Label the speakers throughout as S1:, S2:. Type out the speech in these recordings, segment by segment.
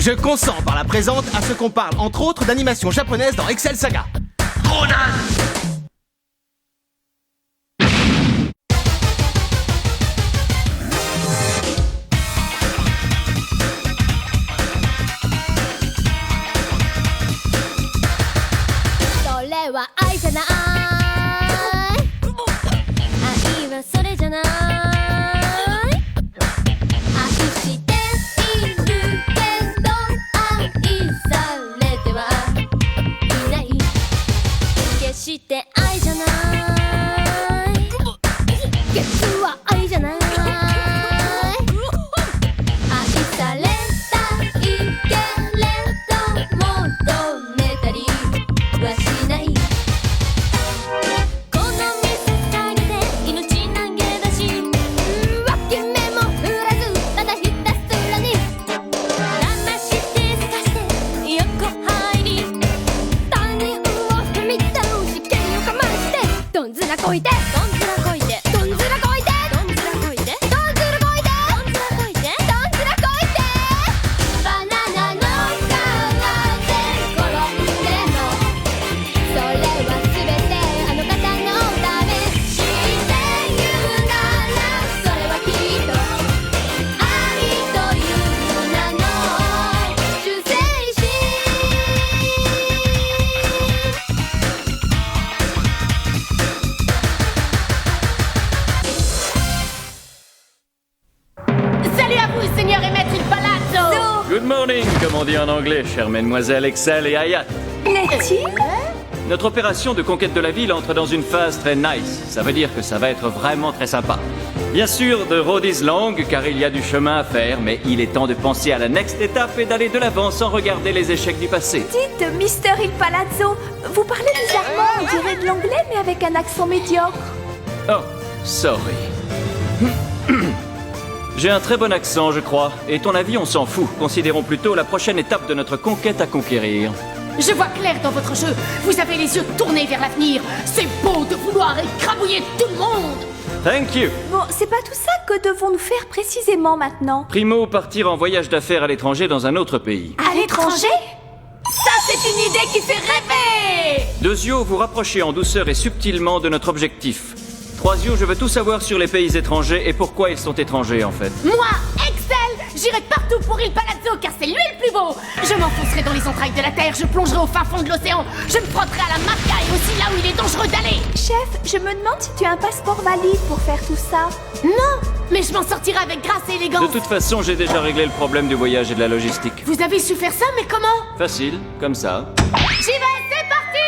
S1: Je consens par la présente à ce qu'on parle entre autres d'animation japonaise dans Excel Saga.
S2: Trop naze.
S3: Good morning, comme on dit en anglais, chère mademoiselle Excel et Hayat.
S4: Letty?
S3: Notre opération de conquête de la ville entre dans une phase très nice. Ça veut dire que ça va être vraiment très sympa. Bien sûr, the road is long, car il y a du chemin à faire, mais il est temps de penser à la next étape et d'aller de l'avant sans regarder les échecs du passé.
S4: Dites, Mister Il Palazzo, vous parlez bizarrement, on dirait de l'anglais, mais avec un accent médiocre.
S3: Oh, sorry. J'ai un très bon accent, je crois. Et ton avis, on s'en fout. Considérons plutôt la prochaine étape de notre conquête à conquérir.
S5: Je vois clair dans votre jeu. Vous avez les yeux tournés vers l'avenir. C'est beau de vouloir écrabouiller tout le monde.
S3: Thank you.
S4: Bon, c'est pas tout ça. Que devons-nous faire précisément maintenant?
S3: Primo, partir en voyage d'affaires à l'étranger dans un autre pays.
S4: À l'étranger?
S5: Ça, c'est une idée qui fait rêver.
S3: Deuxio, vous rapprochez en douceur et subtilement de notre objectif. Troisio, je veux tout savoir sur les pays étrangers et pourquoi ils sont étrangers, en fait.
S5: Moi, Excel, j'irai partout pour Il Palazzo, car c'est lui le plus beau. Je m'enfoncerai dans les entrailles de la terre, je plongerai au fin fond de l'océan, je me frotterai à la marca et aussi là où il est dangereux d'aller.
S4: Chef, je me demande si tu as un passeport valide pour faire tout ça.
S5: Non, mais je m'en sortirai avec grâce et élégance.
S3: De toute façon, j'ai déjà réglé le problème du voyage et de la logistique.
S5: Vous avez su faire ça, mais comment?
S3: Facile, comme ça.
S5: J'y vais, c'est parti.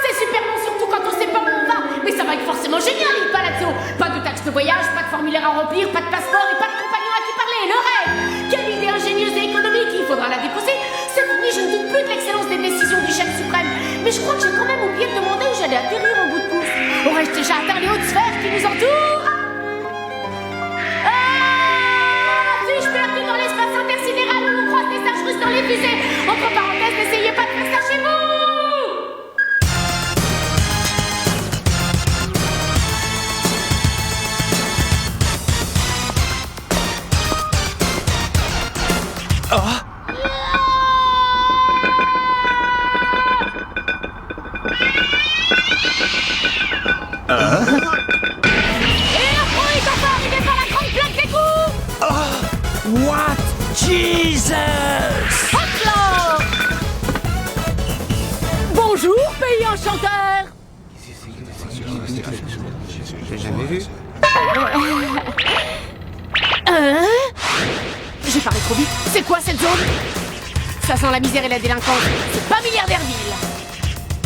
S5: C'est super bon, surtout quand on sait pas où on va. Mais ça va être forcément génial, Il Palazzo. Pas de taxe de voyage, pas de formulaire à remplir, pas de passeport et pas de compagnon à qui parler. Le rêve. Quelle idée ingénieuse et économique, il faudra la déposer. C'est fini, je ne doute plus de l'excellence des décisions du chef suprême. Mais je crois que j'ai quand même oublié de demander où j'allais atterrir en bout de course. Aurais-je déjà atteint les hautes sphères qui nous entourent? Suis-je perdu dans l'espace intersidéral où l'on croise des sages russes dans les fusées? Entre parenthèses, n'essayez pas de faire ça chez vous.
S2: What? Jesus!
S5: Hop-là! Bonjour, pays enchanteur!
S1: J'ai jamais vu.
S5: J'ai parlé trop vite. C'est quoi cette zone? Ça sent la misère et la délinquance. C'est pas Milliardaireville.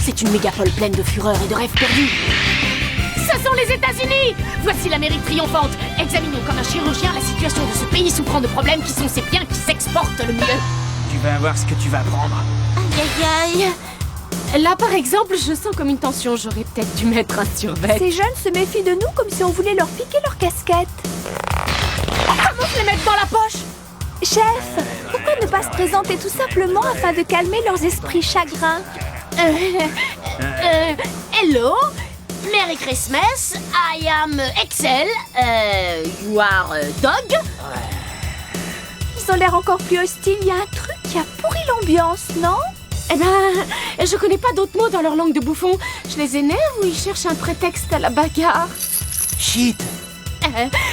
S5: C'est une mégapole pleine de fureur et de rêves perdus. Ce sont les États-Unis! Voici l'Amérique triomphante. Examinons comme un chirurgien la situation de ce pays souffrant de problèmes qui sont ses biens qui s'exportent le mieux.
S1: Tu vas voir ce que tu vas prendre.
S5: Aïe aïe aïe. Là par exemple, je sens comme une tension. J'aurais peut-être dû mettre un survêt.
S4: Ces jeunes se méfient de nous comme si on voulait leur piquer leur casquette.
S5: Comment se les mettre dans la poche?
S4: Chef, pourquoi ne pas se présenter tout simplement afin de calmer leurs esprits chagrins?
S5: Hello, Merry Christmas, I am Excel, you are Dog.
S4: Ils ont l'air encore plus hostiles. Il y a un truc qui a pourri l'ambiance, non?
S5: Eh ben, je connais pas d'autres mots dans leur langue de bouffon. Je les énerve ou ils cherchent un prétexte à la bagarre?
S2: Shit.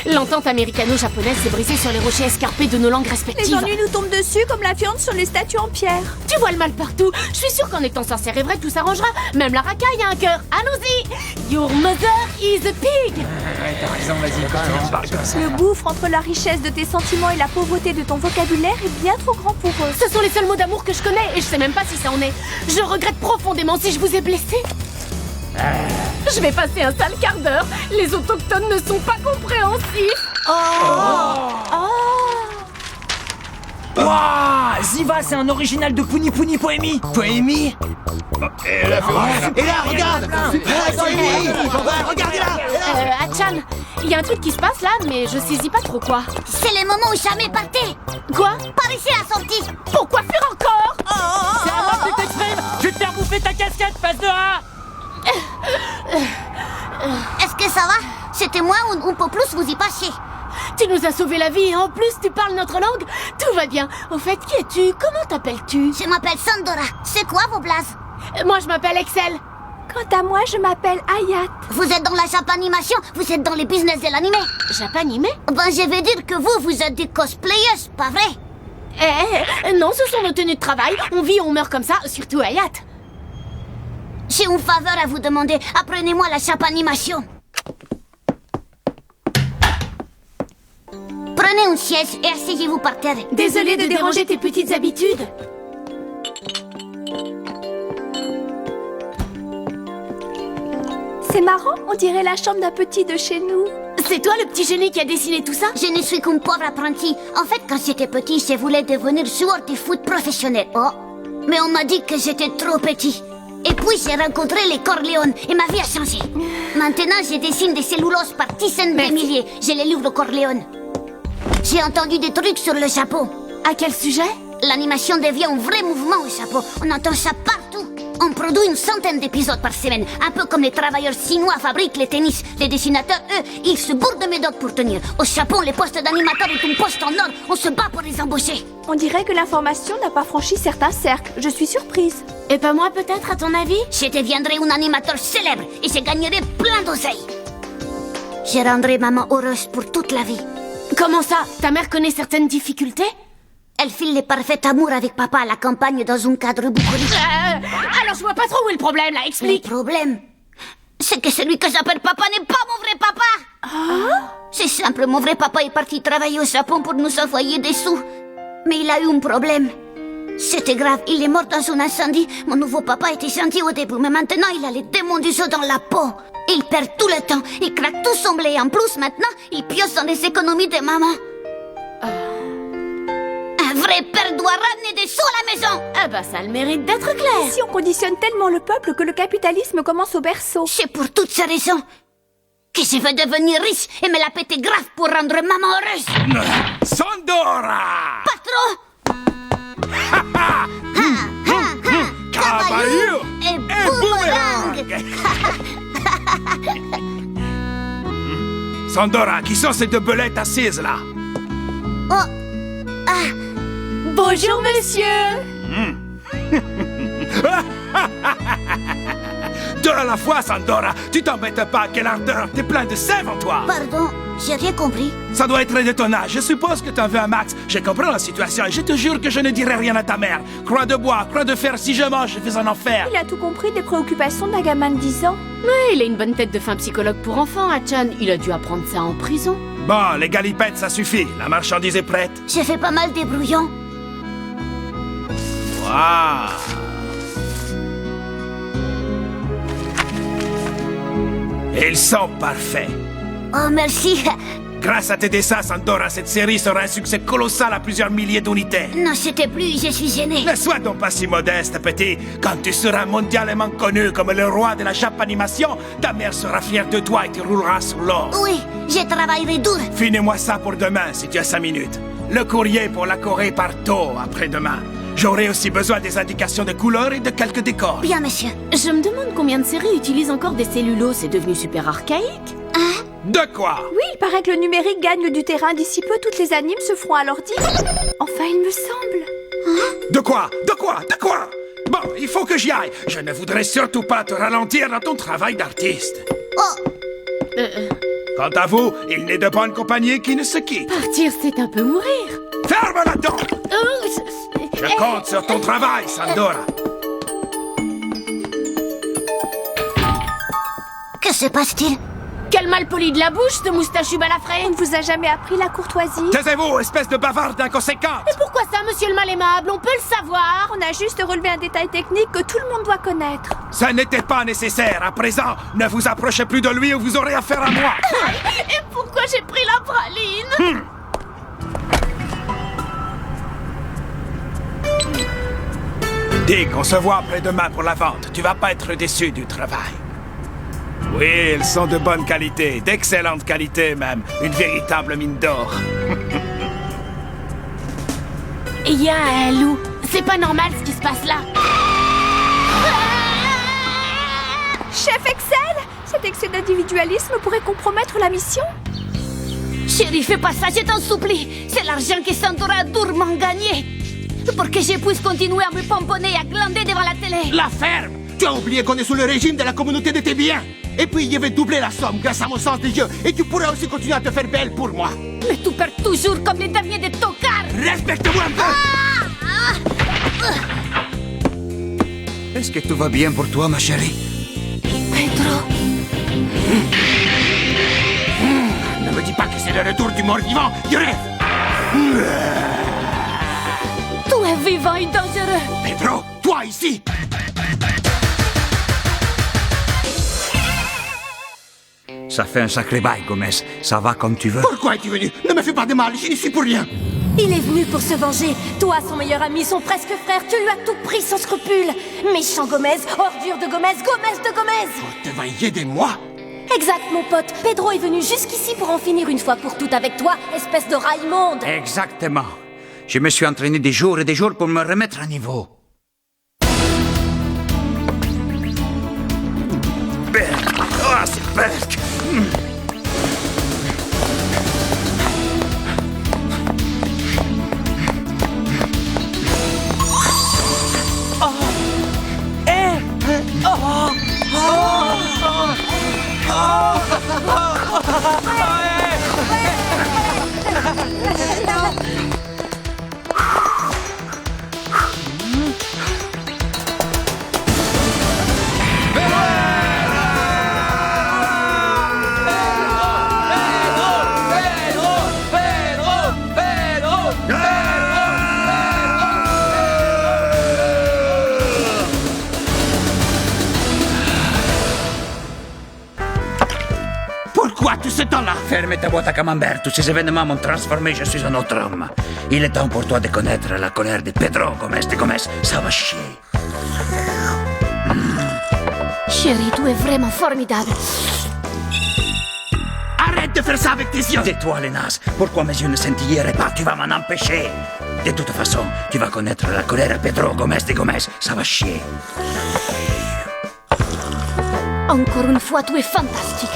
S5: L'entente américano-japonaise s'est brisée sur les rochers escarpés de nos langues
S4: Les
S5: respectives.
S4: ennuis nous tombent dessus comme la viande sur les statues en pierre.
S5: Tu vois le mal partout. Je suis sûre qu'en étant sincère et vrai, tout s'arrangera. Même la racaille a un cœur. Allons-y. Your mother is a pig.
S2: T'as raison, vas-y, parle comme ça.
S4: Le gouffre entre la richesse de tes sentiments et la pauvreté de ton vocabulaire est bien trop grand pour eux.
S5: Ce sont les seuls mots d'amour que je connais et je sais même pas si ça en est. Je regrette profondément si je vous ai blessé. Je vais passer un sale quart d'heure. Les autochtones ne sont pas compréhensifs.
S2: Wouah, Ziva, c'est un original de Puni Puni Poemi. Poemi?
S1: Et là, regarde. Regardez là.
S5: Achan, il y a un truc qui se passe là, mais je saisis pas trop quoi.
S6: C'est le moment où jamais partez.
S5: Quoi?
S6: Par ici la sortie.
S5: Pourquoi faire encore?
S2: C'est à moi que tu t'exprimes. Je vais te faire bouffer ta casquette, passe de A.
S6: Est-ce que ça va? C'était moi ou un peu plus vous y passiez?
S5: Tu nous as sauvé la vie et en plus tu parles notre langue. Tout va bien. Au fait, qui es-tu? Comment t'appelles-tu?
S6: Je m'appelle Sandora. C'est quoi vos blazes?
S5: Moi je m'appelle Excel.
S4: Quant à moi, je m'appelle Hayat.
S6: Vous êtes dans la Japanimation? Vous êtes dans les business de l'animé?
S5: Japanimé?
S6: Ben je vais dire que vous êtes des cosplayers, pas vrai?
S5: Non, ce sont nos tenues de travail. On vit, on meurt comme ça, surtout Hayat.
S6: J'ai une faveur à vous demander. Apprenez-moi la Japanimation. Prenez un siège et asseyez-vous par terre.
S5: Désolée de déranger tes petites habitudes.
S4: C'est marrant, on dirait la chambre d'un petit de chez nous.
S5: C'est toi le petit génie qui a dessiné tout ça?
S6: Je ne suis qu'une pauvre apprentie. En fait, quand j'étais petit, je voulais devenir joueur de foot professionnel. Oh, mais on m'a dit que j'étais trop petit. Et puis j'ai rencontré les Corleone et ma vie a changé. Maintenant, je dessine des celluloses par dizaines de milliers. J'ai les livres Corleone. J'ai entendu des trucs sur le Japon.
S5: À quel sujet?
S6: L'animation devient un vrai mouvement au Japon. On entend ça partout. On produit une centaine d'épisodes par semaine. Un peu comme les travailleurs chinois fabriquent les tennis. Les dessinateurs, eux, ils se bourrent de médocs pour tenir. Au Japon, les postes d'animateurs est un poste en or. On se bat pour les embaucher.
S4: On dirait que l'information n'a pas franchi certains cercles. Je suis surprise.
S5: Et pas moi peut-être, à ton avis?
S6: Je deviendrai un animateur célèbre et je gagnerai plein d'oseilles. Je rendrai maman heureuse pour toute la vie.
S5: Comment ça? Ta mère connaît certaines difficultés?
S6: Elle file le parfait amour avec papa à la campagne dans un cadre bucolique.
S5: Alors je vois pas trop où est le problème là,
S6: Le
S5: explique.
S6: problème, c'est que celui que j'appelle papa n'est pas mon vrai papa. C'est simple, mon vrai papa est parti travailler au Japon pour nous envoyer des sous. Mais il a eu un problème. C'était grave, il est mort dans un incendie. Mon nouveau papa était gentil au début, mais maintenant il a les démons du jeu dans la peau. Il perd tout le temps, il craque tout son blé. En plus, maintenant, il pioche dans les économies de maman. Un vrai père doit ramener des sous à la maison.
S5: Ah bah ça a le mérite d'être clair.
S4: Si on conditionne tellement le peuple que le capitalisme commence au berceau.
S6: C'est pour toutes ces raisons que je veux devenir riche et me la péter grave pour rendre maman heureuse.
S2: Sandora!
S6: Pas trop.
S2: Cavalier
S6: Et boomerang.
S2: Sandora, qui sont ces deux belettes assises là?
S6: Oh,
S5: Bonjour monsieur.
S2: Deux à la fois, Sandora. Tu t'embêtes pas, quelle ardeur. T'es plein de sève en toi.
S6: pardon, j'ai rien compris.
S2: Ça doit être de ton âge. Je suppose que t'en veux un max. Je comprends la situation et je te jure que je ne dirai rien à ta mère. Croix de bois, croix de fer, si je mange, je fais un enfer.
S4: Il a tout compris des préoccupations d'un gamin de 10 ans.
S5: Ouais, il a une bonne tête de fin psychologue pour enfants, Achan. Il a dû apprendre ça en prison.
S2: Bon, les galipettes, ça suffit. La marchandise est prête.
S6: J'ai fait pas mal de brouillons.
S2: Waouh. Ils sont parfaits.
S6: Oh, merci.
S2: Grâce à tes dessins, Sandora, cette série sera un succès colossal à plusieurs milliers d'unités.
S6: Non, c'était plus, je suis gênée.
S2: Ne sois donc pas si modeste, petit. Quand tu seras mondialement connu comme le roi de la Japanimation, ta mère sera fière de toi et tu rouleras sur l'or.
S6: Oui, je travaillerai dur.
S2: Finis-moi ça pour demain, si tu as 5 minutes. Le courrier pour la Corée part tôt après-demain. J'aurai aussi besoin des indications de couleurs et de quelques décors.
S6: Bien, monsieur.
S5: Je me demande combien de séries utilisent encore des cellulos. C'est devenu super archaïque.
S2: De quoi?
S4: Oui, il paraît que le numérique gagne du terrain d'ici peu. Toutes les animes se feront à l'ordi. Enfin, il me semble.
S2: De quoi? De quoi? De quoi? Bon, il faut que j'y aille. Je ne voudrais surtout pas te ralentir dans ton travail d'artiste. Quant à vous, il n'est de bonne compagnie qui ne se quitte.
S5: Partir, c'est un peu mourir.
S2: Ferme la dent! Je compte sur ton travail, Sandora.
S6: Que se passe-t-il?
S5: Quel malpoli de la bouche, ce moustachu balafré.
S4: On ne vous a jamais appris la courtoisie.
S2: Taisez-vous, espèce de bavarde inconséquente!
S5: Et pourquoi ça, monsieur le mal aimable? On peut le savoir.
S4: On a juste relevé un détail technique que tout le monde doit connaître.
S2: Ça n'était pas nécessaire. À présent, ne vous approchez plus de lui ou vous aurez affaire à moi.
S5: Et pourquoi j'ai pris la praline?
S2: Dick, on se voit après-demain pour la vente. Tu vas pas être déçu du travail. Oui, ils sont de bonne qualité, d'excellente qualité même. Une véritable mine d'or.
S5: Il y a un loup. C'est pas normal ce qui se passe là.
S4: Chef Excel, cet excès d'individualisme pourrait compromettre la mission.
S6: Chérie, fais pas ça, je t'en supplie. C'est l'argent que Sandora a durement gagné. Pour que je puisse continuer à me pomponner et à glander devant la télé.
S1: La ferme! Tu as oublié qu'on est sous le régime de la communauté de tes biens. Et puis, je vais doubler la somme grâce à mon sens des jeux. Et tu pourras aussi continuer à te faire belle pour moi.
S6: Mais tu perds toujours comme les derniers des tocards.
S1: Respecte-moi un peu!
S7: Est-ce que tout va bien pour toi, ma chérie?
S6: Pedro,
S1: Ne me dis pas que c'est le retour du mort-vivant. Je rêve!
S6: tu es vivant et dangereux.
S1: Pedro, toi ici!
S7: Ça fait un sacré bail, Gomez. Ça va comme tu veux.
S1: Pourquoi es-tu venu? Ne me fais pas de mal, je n'y suis pour rien.
S8: Il est venu pour se venger. Toi, son meilleur ami, son presque frère, tu lui as tout pris sans scrupule. Méchant Gomez, ordure de Gomez, Gomez de Gomez.
S1: Tu vas y aider moi?
S8: Exact, mon pote. Pedro est venu jusqu'ici pour en finir une fois pour toutes avec toi, espèce de rat immonde.
S7: Exactement. Je me suis entraîné des jours et des jours pour me remettre à niveau.
S2: Berk! Ah, c'est Berk!
S1: Pourquoi tout ce temps-là?
S7: Ferme ta boîte à camembert. Tous ces événements m'ont transformé. Je suis un autre homme. Il est temps pour toi de connaître la colère de Pedro Gomez de Gomez. Ça va chier.
S6: Chérie, tu es vraiment formidable.
S1: Arrête de faire ça avec tes yeux!
S7: Tais-toi, les nazes. Pourquoi mes yeux ne scintilleraient pas? Tu vas m'en empêcher. De toute façon, tu vas connaître la colère de Pedro Gomez de Gomez. Ça va chier.
S6: Encore une fois, tu es fantastique.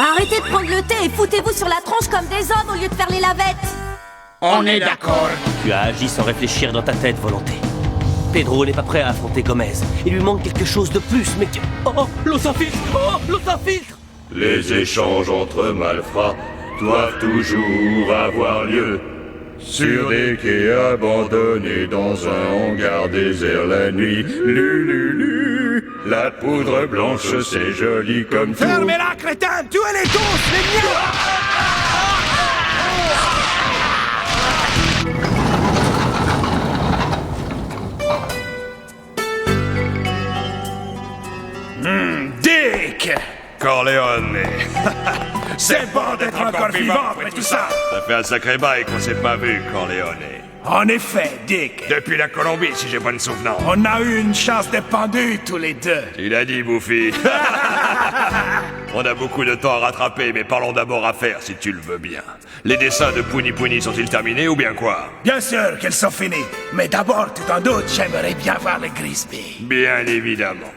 S8: Arrêtez de prendre le thé et foutez-vous sur la tronche comme des hommes au lieu de faire les lavettes.
S1: On est d'accord.
S9: Tu as agi sans réfléchir dans ta tête, Volonté. Pedro n'est pas prêt à affronter Gomez. Il lui manque quelque chose de plus, mais... Oh, l'eau s'infiltre! Oh, l'eau s'infiltre!
S10: Les échanges entre malfrats doivent toujours avoir lieu. Sur des quais abandonnés dans un hangar désert la nuit. Lulu, la poudre blanche c'est joli comme tout.
S2: Fermez-la, crétin! Tuez-les tous, les miens! Dick!
S10: Corleone.
S2: C'est bon d'être encore vivant après tout ça!
S10: Ça fait un sacré bail qu'on s'est pas vu, Corleone.
S2: En effet, Dick.
S10: Depuis la Colombie, si j'ai bonne souvenance.
S2: On a eu une chance de pendu tous les deux.
S10: Tu l'as dit, Bouffi. On a beaucoup de temps à rattraper, mais parlons d'abord affaires, si tu le veux bien. Les dessins de Pouni Pouni sont-ils terminés ou bien quoi?
S2: Bien sûr qu'ils sont finis. Mais d'abord, tu t'en doutes, j'aimerais bien voir le Grisby.
S10: Bien évidemment.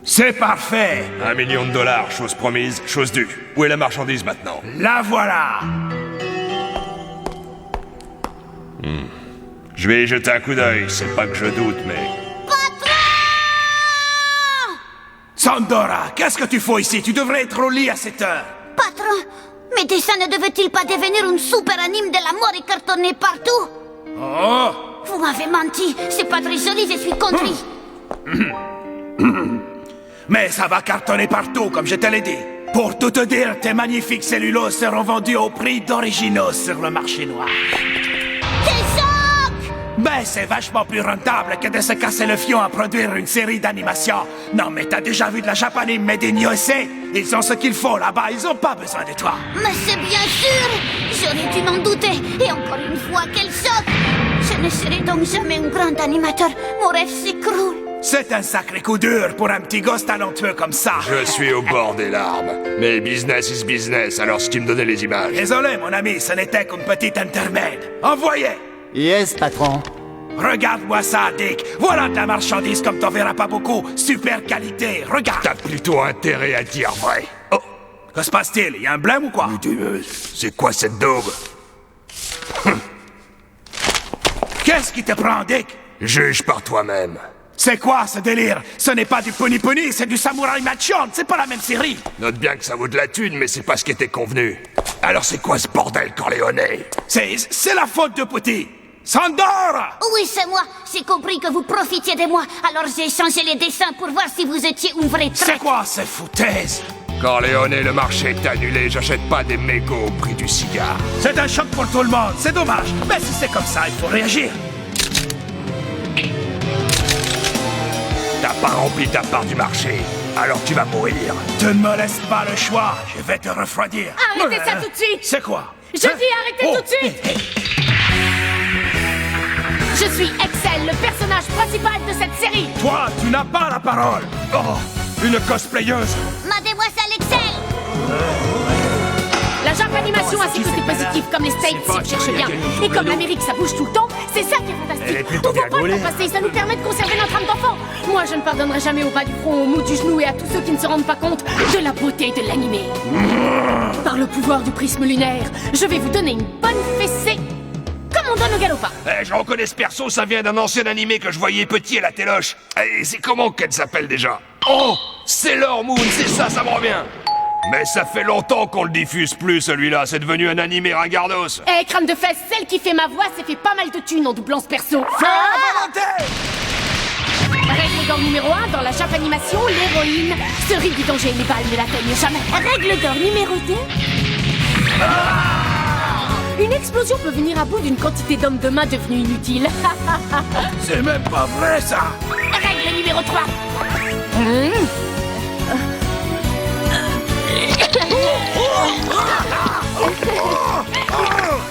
S2: C'est parfait.
S10: $1 million, chose promise, chose due. Où est la marchandise maintenant?
S2: La voilà.
S10: Je vais y jeter un coup d'œil, c'est pas que je doute, mais...
S2: Sandora, qu'est-ce que tu fais ici? Tu devrais être au lit à cette heure.
S6: Patron, mes dessins ne devaient-ils pas devenir un super anime de la mort écartonné partout?
S2: Oh!
S6: Vous m'avez menti, c'est pas très joli, je suis contrit.
S2: Mais ça va cartonner partout, comme je te l'ai dit. Pour tout te dire, tes magnifiques celluloses seront vendus au prix d'originaux sur le marché noir. Mais c'est vachement plus rentable que de se casser le fion à produire une série d'animation. Non, mais t'as déjà vu de la Japanime made in USA? Ils ont ce qu'il faut là-bas, ils ont pas besoin de toi.
S6: Mais c'est bien sûr! J'aurais dû m'en douter. Et encore une fois, quel choc! Je ne serai donc jamais un grand animateur. Mon rêve s'écroule.
S2: C'est un sacré coup dur pour un petit gosse talentueux comme ça.
S10: Je suis au bord des larmes. Mais business is business, alors ce qui me donnait les images.
S2: Désolé, mon ami, ce n'était qu'une petite intermède. Envoyez!
S11: Yes, patron.
S2: Regarde-moi ça, Dick. Voilà de la marchandise comme t'en verras pas beaucoup. Super qualité, regarde.
S10: T'as plutôt intérêt à dire vrai.
S2: Oh, que se passe-t-il? Y a un blême ou quoi?
S10: C'est quoi cette daube?
S2: Qu'est-ce qui te prend, Dick?
S10: Juge par toi-même.
S2: C'est quoi ce délire? Ce n'est pas du Pony Pony, c'est du Samurai Machon. C'est pas la même série.
S10: Note bien que ça vaut de la thune, mais c'est pas ce qui était convenu. Alors c'est quoi ce bordel, Corleone?
S2: C'est la faute de Petit. Sandora!
S6: Oui, c'est moi. J'ai compris que vous profitiez de moi. Alors j'ai changé les dessins pour voir si vous étiez une vraie traite.
S2: C'est quoi ces foutaises?
S10: Corleone, le marché est annulé. J'achète pas des mégots au prix du cigare.
S2: C'est un choc pour tout le monde. C'est dommage. Mais si c'est comme ça, il faut réagir.
S10: T'as pas rempli ta part du marché. Alors tu vas mourir.
S2: Tu ne me laisses pas le choix. Je vais te refroidir.
S5: Arrêtez ça tout de suite!
S2: C'est quoi?
S5: Je dis arrêtez tout de suite! Je suis Excel, le personnage principal de cette série!
S2: Toi, tu n'as pas la parole! Oh, une cosplayeuse!
S6: Mademoiselle Excel!
S5: La Japanimation a ses côtés positifs, comme les States, si tu cherches bien. Et comme l'Amérique, ça bouge tout le temps, c'est ça qui est fantastique. On voit pas le temps passer, ça nous permet de conserver notre âme d'enfant. Moi, je ne pardonnerai jamais au bas du front, au mou du genou et à tous ceux qui ne se rendent pas compte de la beauté de l'animé. Par le pouvoir du prisme lunaire, je vais vous donner une bonne fessée. Comme on donne au galopin.
S10: Je reconnais ce perso, ça vient d'un ancien animé que je voyais petit à la téloche. Et c'est comment qu'elle s'appelle déjà? Oh, Sailor Moon, c'est ça, ça me revient. Mais ça fait longtemps qu'on le diffuse plus, celui-là. C'est devenu un animé ringardos.
S5: Eh, crâne de fesses, celle qui fait ma voix s'est fait pas mal de thunes en doublant ce perso. Règle d'or numéro 1, dans la Japanimation, l'héroïne se rit du danger, les balles ne l'atteignent jamais.
S8: Règle d'or numéro 2.
S5: Une explosion peut venir à bout d'une quantité d'hommes de main devenus inutiles.
S2: C'est même pas vrai, ça!
S5: Règle numéro 3.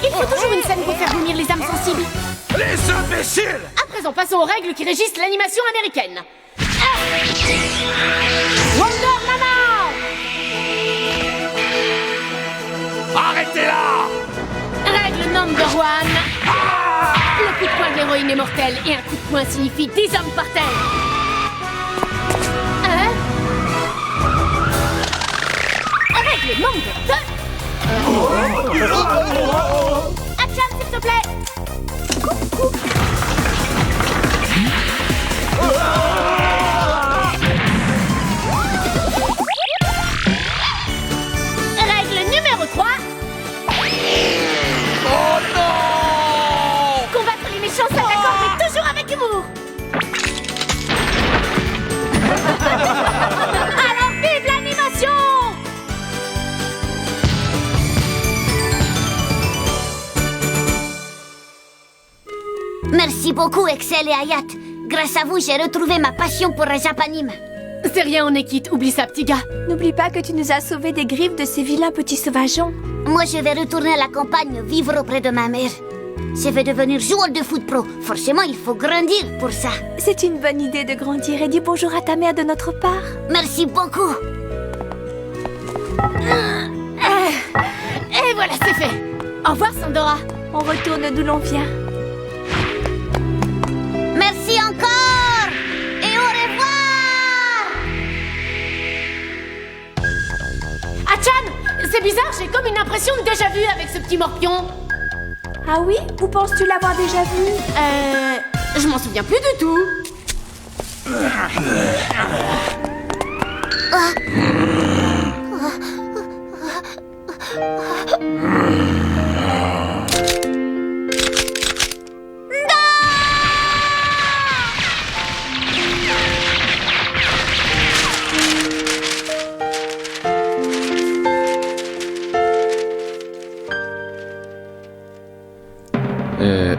S5: Il faut toujours une scène pour faire venir les âmes sensibles.
S2: Les imbéciles!
S5: À présent, passons aux règles qui régissent l'animation américaine. Wonder Mama!
S2: Arrêtez-la!
S5: Règle number 1. Le coup de poing de l'héroïne est mortel et un coup de poing signifie 10 hommes par terre. Règle number 2. Action, s'il te plaît. Règle numéro 3.
S2: Oh non!
S5: Combattre les méchants, ça d'accord, mais toujours avec humour. Alors vive l'animation!
S6: Merci beaucoup, Excel et Hayat. Grâce à vous, j'ai retrouvé ma passion pour la Japanime.
S5: C'est rien, on est quitte, oublie ça, petit gars.
S4: N'oublie pas que tu nous as sauvés des griffes de ces vilains petits sauvageons.
S6: Moi, je vais retourner à la campagne, vivre auprès de ma mère. Je vais devenir joueur de foot pro. Forcément, il faut grandir pour ça.
S4: C'est une bonne idée de grandir et dis bonjour à ta mère de notre part.
S6: Merci beaucoup.
S5: Et voilà, c'est fait. Au revoir, Sandora.
S4: On retourne d'où l'on vient.
S6: Merci encore. Et au revoir.
S5: bizarre, j'ai comme une impression de déjà-vu avec ce petit morpion.
S4: Ah oui? Où penses-tu l'avoir déjà vu?
S5: Je m'en souviens plus du tout.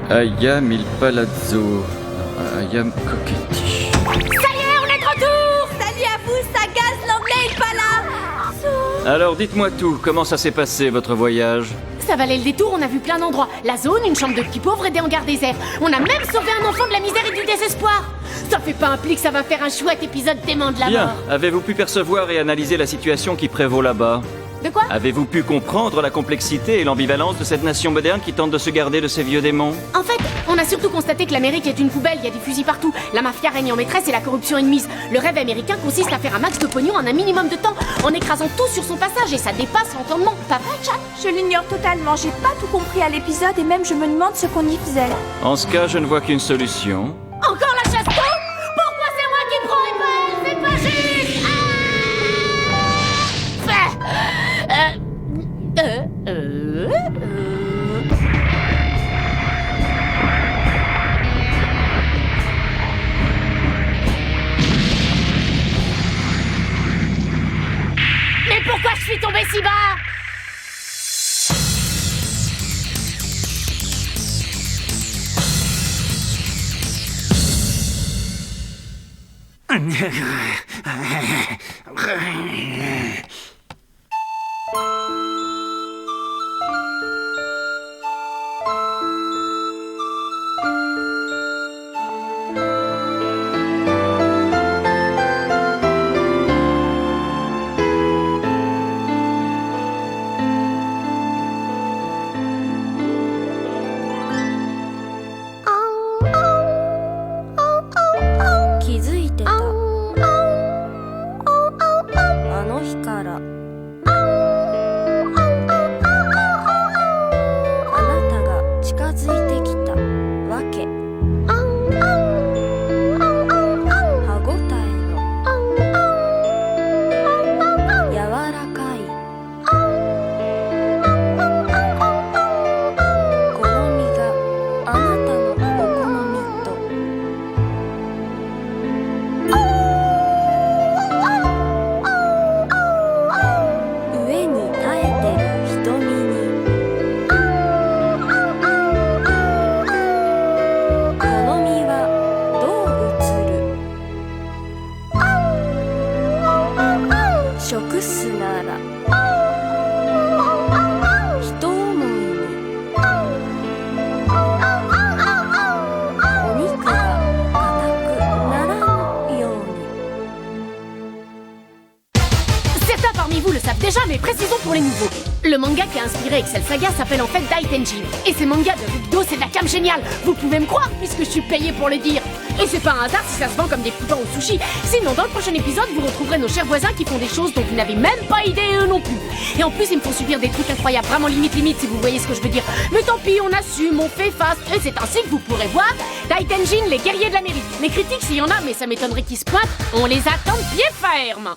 S3: Ayam il palazzo. Ayam coquetti.
S5: Ça y est, on est de retour.
S4: Salut à vous, Sagaz, l'anglais est pas là!
S3: Alors dites-moi tout, comment ça s'est passé votre voyage?
S5: Ça valait le détour, on a vu plein d'endroits. La zone, une chambre de petits pauvres et des hangars déserts. On a même sauvé un enfant de la misère et du désespoir. Ça fait pas un pli que ça va faire un chouette épisode d'aimant de la
S3: Bien,
S5: mort.
S3: avez-vous pu percevoir et analyser la situation qui prévaut là-bas?
S5: De quoi?
S3: Avez-vous pu comprendre la complexité et l'ambivalence de cette nation moderne qui tente de se garder de ses vieux démons?
S5: En fait, on a surtout constaté que l'Amérique est une poubelle, il y a des fusils partout, la mafia règne en maîtresse et la corruption est de mise. Le rêve américain consiste à faire un max de pognon en un minimum de temps, en écrasant tout sur son passage, et ça dépasse l'entendement. Pas vrai, chat?
S4: Je l'ignore totalement, j'ai pas tout compris à l'épisode et même je me demande ce qu'on y faisait.
S3: En ce cas, je ne vois qu'une solution.
S5: Encore la chasse d'eau? Pourquoi c'est moi qui prends et pas elle? C'est pas juste! Mais pourquoi je suis tombée si bas?
S8: 気づいてた。あの日からあなたが近づいてきたわけ。歯ごたえの柔らかい好みがあなたのお好みと上に耐えてる瞳に好みはどう映る食すなら一思いにお肉が硬くならぬように
S5: Certains parmi vous le savent déjà, mais précisons pour les nouveaux. Le manga qui a inspiré Excel Saga s'appelle en fait Daitenjin. Et ces mangas de Ripdo, c'est de la cam géniale. Vous pouvez me croire puisque je suis payé pour le dire. Et c'est pas un hasard si ça se vend comme des croutons au sushi. Sinon, dans le prochain épisode, vous retrouverez nos chers voisins qui font des choses dont vous n'avez même pas idée, eux non plus. Et en plus, ils me font subir des trucs incroyables, vraiment limite si vous voyez ce que je veux dire. Mais tant pis, on assume, on fait face. Et c'est ainsi que vous pourrez voir Daitenjin, les guerriers de l'Amérique. Les critiques, s'il y en a, mais ça m'étonnerait qu'ils se pointent, on les attend de pied ferme.